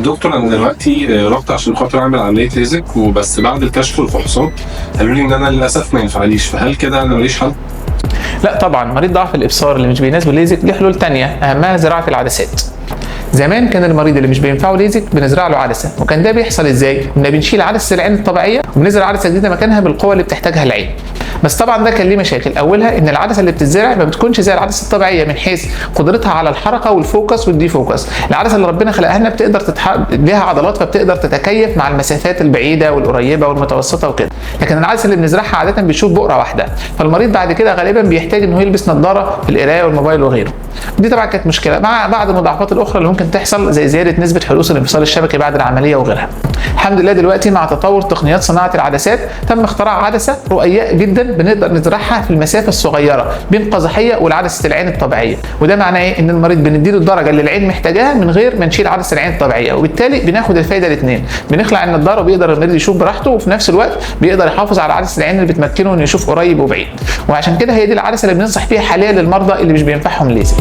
دكتور انا دلوقتي رحت عشان خاطر اعمل عمليه ليزك، وبس بعد الكشف والفحوصات قالوا لي ان انا للاسف ما ينفعنيش، فهل كده انا ماليش حل؟ لا طبعا، مريض ضعف الابصار اللي مش بيناسبه الليزك ليه حلول تانية اهمها زراعه العدسات. زمان كان المريض اللي مش بينفعه ليزك بنزرع له عدسه، وكان ده بيحصل ازاي؟ كنا بنشيل عدسه العين الطبيعيه وبنزرع عدسه جديده مكانها بالقوه اللي بتحتاجها العين. بس طبعا ده كان ليه مشاكل، اولها ان العدسه اللي بتتزرع ما بتكونش زي العدسه الطبيعيه من حيث قدرتها على الحركه والفوكس والديفوكس. العدسه اللي ربنا خلقها لنا بتقدر ليها عضلات، فبتقدر تتكيف مع المسافات البعيده والقريبه والمتوسطه وكده. لكن العدسه اللي بنزرعها عاده بتشوف بؤره واحده، فالمريض بعد كده غالبا بيحتاج انه يلبس نظاره في القرايه والموبايل وغيره. دي طبعا كانت مشكله مع بعض المضاعفات الاخرى اللي ممكن تحصل زي زياده نسبه حدوث الانفصال الشبكي بعد العمليه وغيرها. الحمد لله دلوقتي مع تطور تقنيات صناعه العدسات تم اختراع عدسه رؤية جدا بنقدر نزرعها في المسافه الصغيره بين قزحيه والعدسه العين الطبيعيه، وده معناه ايه؟ ان المريض بنديله الدرجه اللي العين محتاجاها من غير ما نشيل عدسه العين الطبيعيه، وبالتالي بناخد الفايده الاثنين، بنخلع النضاره وبيقدر المريض يشوف براحته، وفي نفس الوقت بيقدر يحافظ على عدسه العين اللي بتمكنه انه يشوف قريب وبعيد. وعشان كده هي دي العدسه اللي بننصح بيها حاليا للمرضى اللي مش بينفعهم ليزك.